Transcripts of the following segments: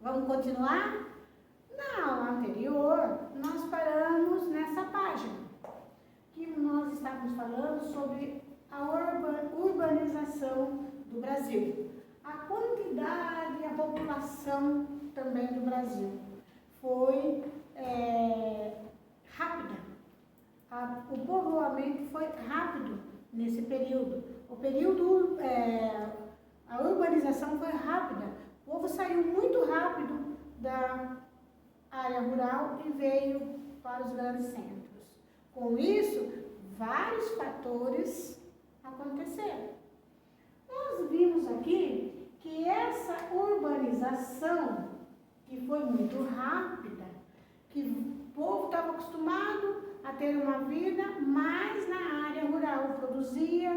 Vamos continuar? Na aula anterior, nós paramos nessa página, que nós estávamos falando sobre a urbanização do Brasil. A quantidade e a população também do Brasil foi rápida. O povoamento foi rápido nesse período. A urbanização foi rápida. O povo saiu muito rápido da área rural e veio para os grandes centros. Com isso, vários fatores aconteceram. Nós vimos aqui que essa urbanização, que foi muito rápida, que o povo estava acostumado a ter uma vida mais na área rural, produzia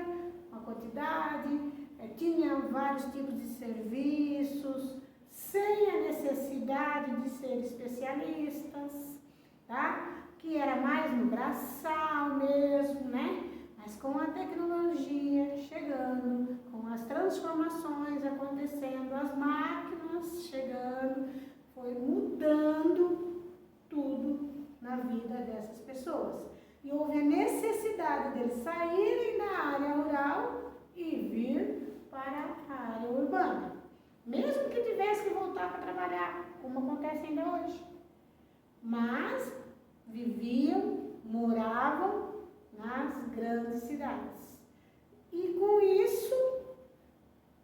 uma quantidade, tinha vários tipos de serviços, sem a necessidade de ser especialistas, tá? Que era mais no braçal mesmo, né? Mas com a tecnologia chegando, com as transformações acontecendo, as máquinas chegando, foi mudando tudo na vida dessas pessoas. E houve a necessidade deles saírem da área rural e vir para a área urbana. Mesmo que tivesse que voltar para trabalhar, como acontece ainda hoje. Mas viviam, moravam nas grandes cidades. E com isso,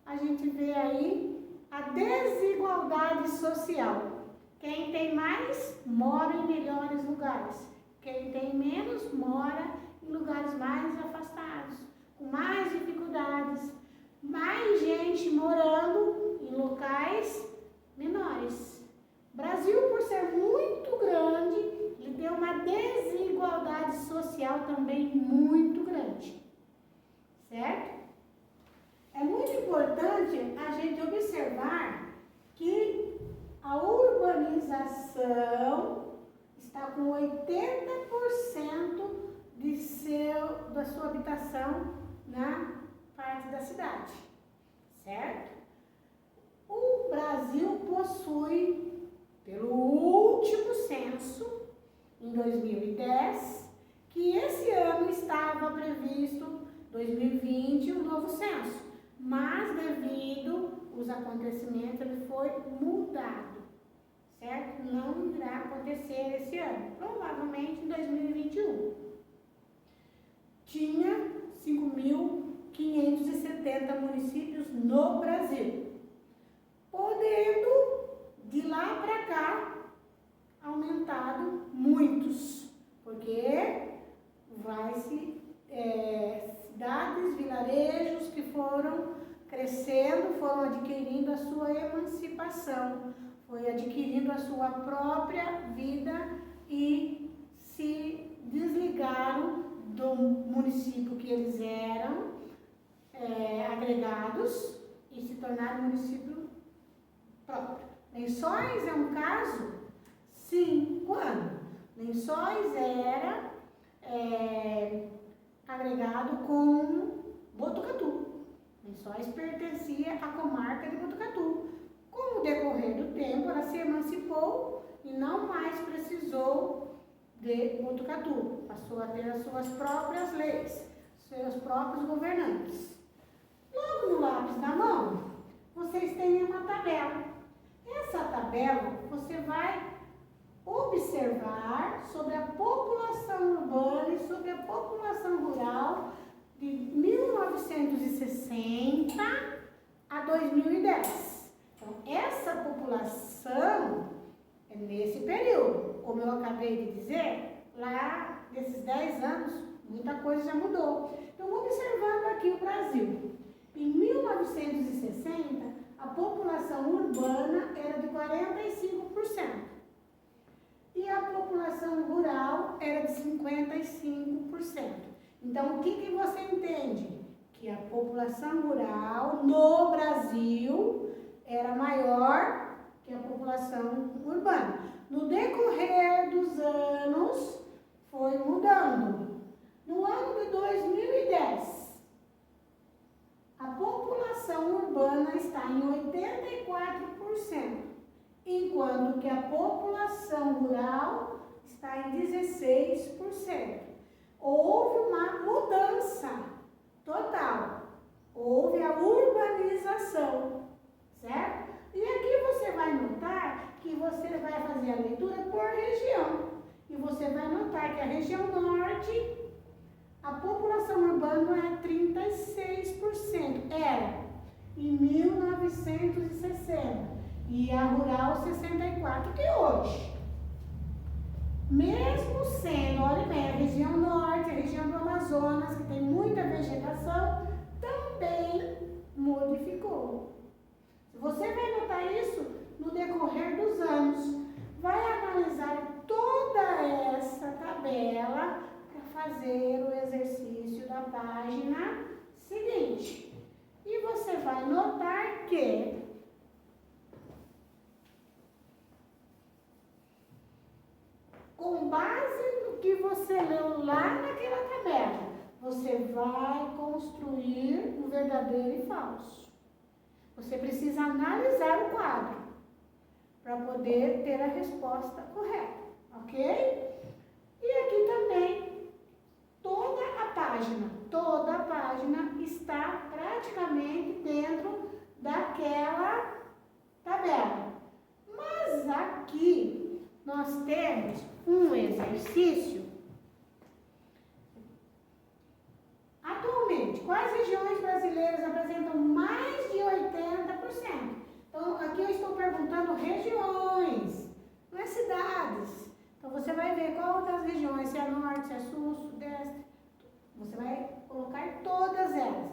a gente vê aí a desigualdade social. Quem tem mais, mora em melhores lugares. Quem tem menos, mora em lugares mais afastados, com mais dificuldades. Mais gente morando em locais menores. O Brasil, por ser muito grande, ele tem uma desigualdade social também muito grande. Certo? É muito importante a gente observar que a urbanização está com 80% da sua habitação na parte da cidade, certo? O Brasil possui, pelo último censo, em 2010, que esse ano estava previsto, 2020, um novo censo, mas devido aos acontecimentos, ele foi mudado, certo? Não irá acontecer esse ano, provavelmente em 2021. Tinha 5.570 municípios no Brasil, podendo, de lá para cá, aumentado muitos, porque vai-se cidades, vilarejos que foram crescendo, foram adquirindo a sua emancipação, foi adquirindo a sua própria vida e se desligaram do município que eles eram agregados e se tornaram município próprio. Lençóis é um caso? Sim. Quando? Lençóis era agregado com Botucatu. Lençóis pertencia à comarca de Botucatu. Com o decorrer do tempo, ela se emancipou e não mais precisou de Botucatu. Passou a ter as suas próprias leis, seus próprios governantes. Logo no lápis da mão, vocês têm uma tabela. Essa tabela, você vai observar sobre a população urbana e sobre a população rural de 1960 a 2010. Então, essa população é nesse período. Como eu acabei de dizer, lá desses 10 anos, muita coisa já mudou. Então, observando aqui o Brasil, em 1960, a população urbana era de 45%. E a população rural era de 55%. Então, o que você entende? Que a população rural no Brasil era maior que a população urbana. No decorrer dos anos, foi mudando. No ano de 2010, a população urbana está em 84% e que a população rural está em 16%. Houve uma mudança total. Houve a urbanização, certo? E aqui você vai notar que você vai fazer a leitura por região. E você vai notar que a região norte, a população urbana é 36%. Era em 1960. E a rural 64%. Que hoje, mesmo sendo, olha bem, a região norte, a região do Amazonas, que tem muita vegetação, também modificou. Você vai notar isso no decorrer dos anos. Vai analisar toda essa tabela para fazer o exercício da página seguinte. E você vai notar que com base no que você leu lá naquela tabela, você vai construir um verdadeiro e falso. Você precisa analisar o quadro para poder ter a resposta correta, ok? E aqui também, toda a página está praticamente dentro daquela tabela. Mas aqui nós temos um exercício. Atualmente, quais regiões brasileiras apresentam mais de 80%? Então, aqui eu estou perguntando regiões, não é cidades. Então, você vai ver qual das regiões, se é norte, se é sul, sudeste. Você vai colocar todas elas.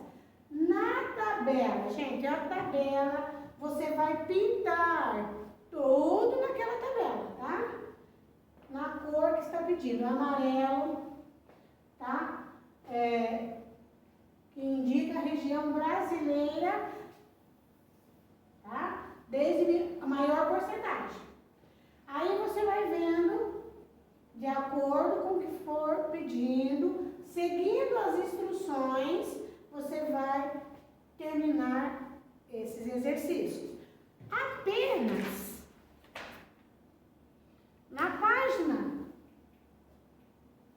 Na tabela, gente, a tabela, você vai pintar tudo naquela tabela, tá? Na cor que está pedindo, amarelo, tá? Que indica a região brasileira, tá? Desde a maior porcentagem. Aí você vai vendo, de acordo com o que for pedindo, seguindo as instruções, você vai terminar esses exercícios. Apenas na página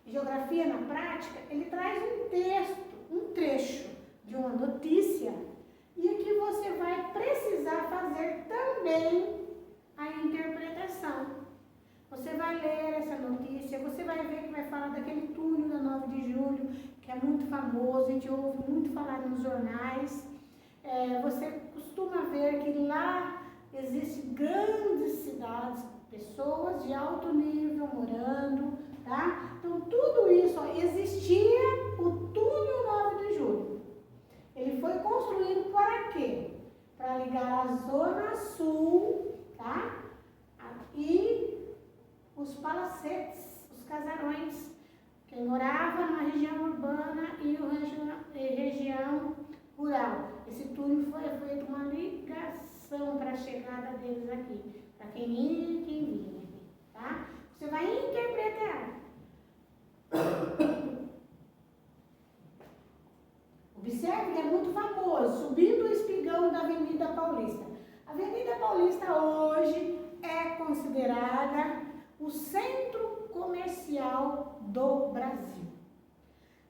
Geografia na Prática, ele traz um texto, um trecho de uma notícia, e aqui você vai precisar fazer também a interpretação. Você vai ler essa notícia, você vai ver que vai falar daquele túnel da 9 de julho, que é muito famoso, a gente ouve muito falar nos jornais. Você costuma ver que lá existem grandes cidades, pessoas de alto nível morando, tá? Então, tudo isso, existia o túnel 9 de julho. Ele foi construído para quê? Para ligar a Zona Sul, tá? E os palacetes, os casarões, quem morava na região urbana e região rural. Esse túnel foi feito uma ligação para a chegada deles aqui, para quem ia e quem vinha, tá? Você vai interpretar. Observe que é muito famoso, subindo o espigão da Avenida Paulista. A Avenida Paulista hoje é considerada o centro comercial do Brasil.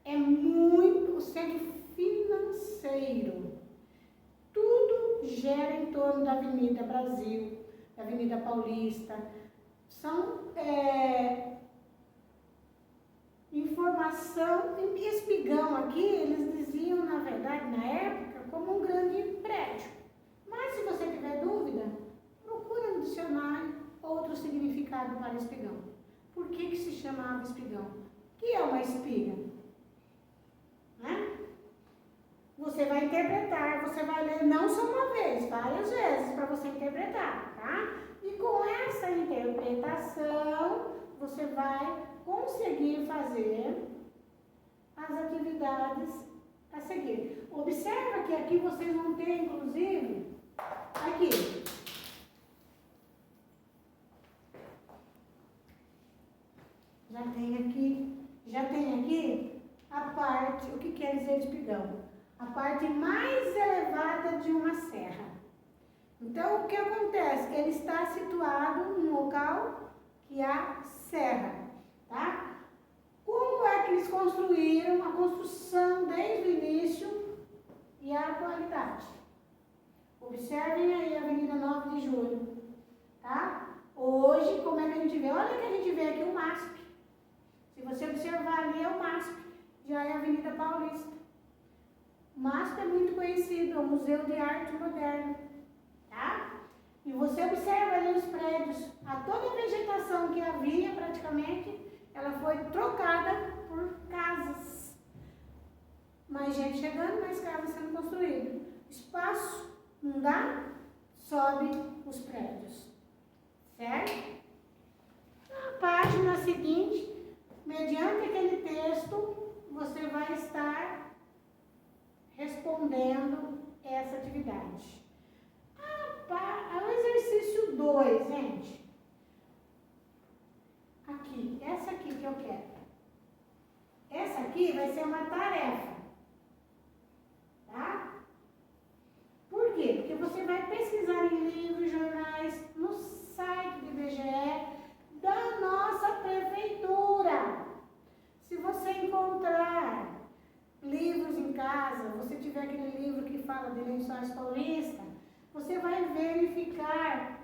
É muito o centro financeiro. Tudo gira em torno da Avenida Brasil, da Avenida Paulista. São informação, espigão aqui, eles diziam, na verdade, na época, como um grande prédio. Mas se você tiver dúvida, procura no dicionário outro significado para espigão. Por que se chamava espigão? O que é uma espiga? Né? Você vai interpretar, você vai ler não só uma vez, várias vezes para você interpretar, tá? E com essa interpretação, você vai conseguir fazer as atividades a seguir. Observa que aqui vocês vão ter, inclusive, aqui. Já tem aqui a parte, o que quer dizer espigão? A parte mais elevada de uma serra. Então, o que acontece? Ele está situado num e a serra, tá? Como é que eles construíram a construção desde o início e a atualidade? Observem aí a Avenida 9 de Julho, tá? Hoje, como é que a gente vê? Olha que a gente vê aqui o MASP. Se você observar ali, é o MASP, já é a Avenida Paulista. O MASP é muito conhecido, é o Museu de Arte Moderna, tá? E você observa ali os prédios, toda a vegetação que havia praticamente, ela foi trocada por casas. Mais gente chegando, mais casas sendo construídas. Espaço não dá, sobe os prédios, certo? Na página seguinte, mediante aquele texto, você vai estar respondendo essa atividade. O exercício 2, gente. Aqui, essa aqui que eu quero. Essa aqui vai ser uma tarefa, tá? Por quê? Porque você vai pesquisar em livros, jornais, no site do IBGE da nossa prefeitura. Se você encontrar livros em casa, você tiver aquele livro que fala de Lençóis Paulista, você vai verificar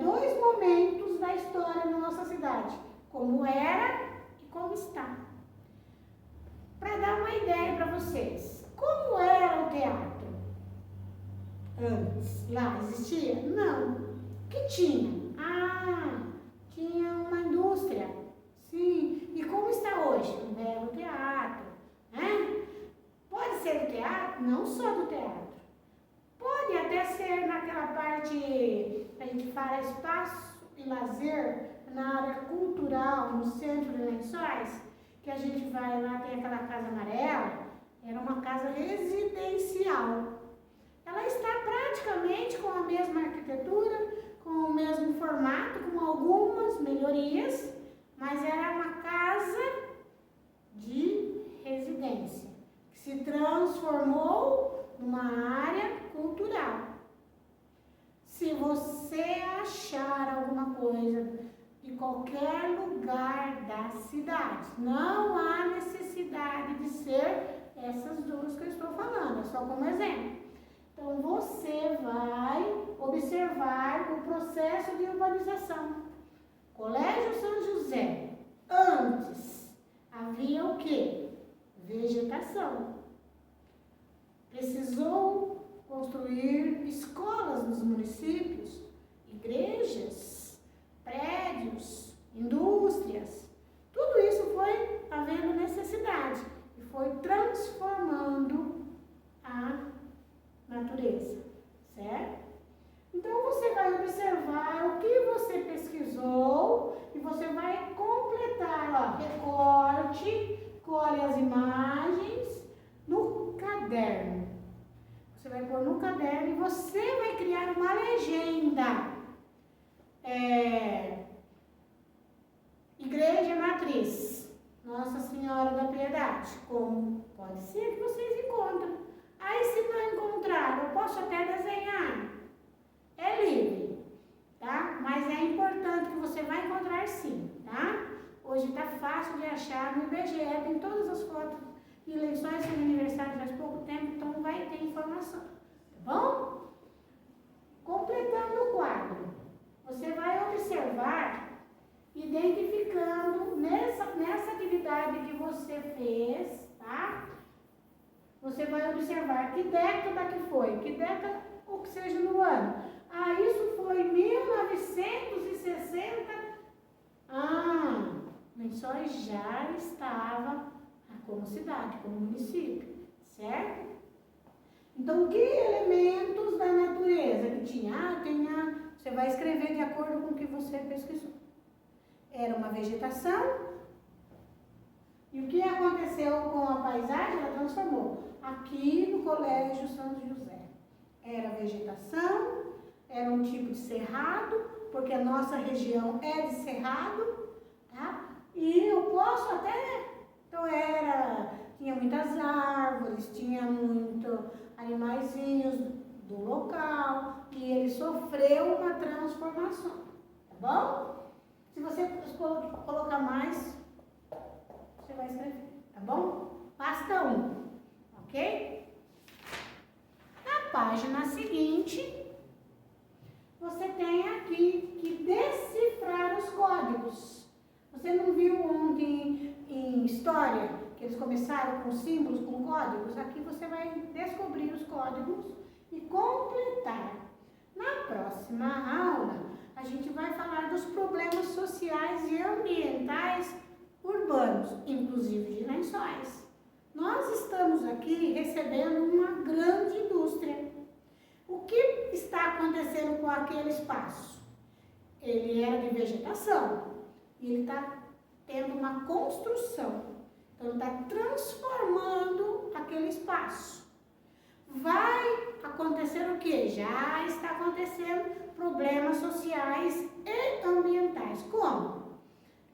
2 momentos da história da nossa cidade, como era e como está. Para dar uma ideia para vocês, como era o teatro antes? Lá existia? Não. O que tinha? Tinha uma indústria. Sim. E como está hoje? Um belo teatro, né? Pode ser do teatro? Não só do teatro. Pode até ser naquela parte que a gente fala espaço e lazer, na área cultural, no centro de Lençóis, que a gente vai lá, tem aquela casa amarela, era uma casa residencial. Ela está praticamente com a mesma arquitetura, com o mesmo formato, com algumas melhorias, mas era uma casa de residência, que se transformou numa área cultural. Se você achar alguma coisa de qualquer lugar da cidade, não há necessidade de ser essas 2 que eu estou falando, é só como exemplo. Então, você vai observar o processo de urbanização. Colégio São José, antes, havia o quê? Vegetação. Precisou construir escolas nos municípios, igrejas, prédios, indústrias. Tudo isso foi havendo necessidade e foi transformando a natureza, certo? Então, você vai observar o que você pesquisou e você vai completar, recorte, colhe as imagens no caderno. Você vai pôr no caderno e você vai criar uma legenda. Igreja Matriz, Nossa Senhora da Piedade, como pode ser que vocês encontrem. Aí, se não encontrar, eu posso até desenhar. É livre, tá? Mas é importante que você vai encontrar sim, tá? Hoje está fácil de achar no IBGE, tem todas as fotos de Lençóis de aniversário faz pouco tempo, então vai ter informação, tá bom? Completando o quadro, você vai observar, identificando nessa atividade que você fez, tá? Você vai observar que década que foi, que década, ou que seja no ano. Isso foi 1960. Lençóis já estava como cidade, como município, certo? Então, que elementos da natureza que tinha? Você vai escrever de acordo com o que você pesquisou. Era uma vegetação. E o que aconteceu com a paisagem? Ela transformou. Aqui no Colégio São José. Era vegetação, era um tipo de cerrado, porque a nossa região é de cerrado, tá? E eu posso até... Então tinha muitas árvores, tinha muitos animaizinhos do local, e ele sofreu uma transformação, tá bom? Se você colocar mais, você vai escrever, tá bom? Pasta 1, ok? Na página seguinte, você tem aqui que decifrar os códigos. Você não viu ontem em história que eles começaram com símbolos, com códigos? Aqui você vai descobrir os códigos e completar. Na próxima aula, a gente vai falar dos problemas sociais e ambientais urbanos, inclusive de lençóis. Nós estamos aqui recebendo uma grande indústria. O que está acontecendo com aquele espaço? Ele era de vegetação e ele está tendo uma construção. Então, ele está transformando aquele espaço. Vai acontecer o quê? Já está acontecendo problemas sociais e ambientais. Como?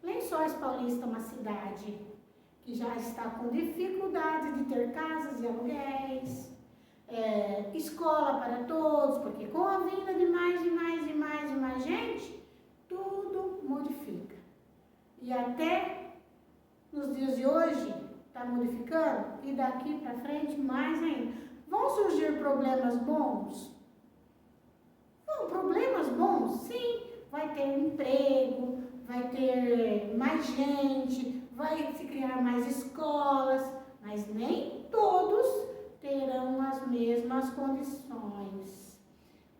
Lençóis Paulista é uma cidade que já está com dificuldade de ter casas e aluguéis, escola para todos, porque com a vinda de mais gente, tudo modifica. E até nos dias de hoje está modificando e daqui para frente mais ainda. Vão surgir problemas bons? Bom, problemas bons, sim. Vai ter emprego, vai ter mais gente, vai se criar mais escolas, mas nem todos terão as mesmas condições.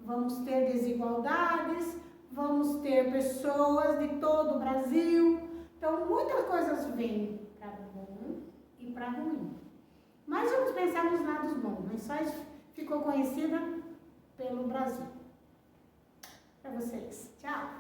Vamos ter desigualdades, vamos ter pessoas de todo o Brasil. Então, muitas coisas vêm para bom e para ruim. Mas vamos pensar nos lados bons. Lençóis ficou conhecida pelo Brasil. Para vocês. Tchau!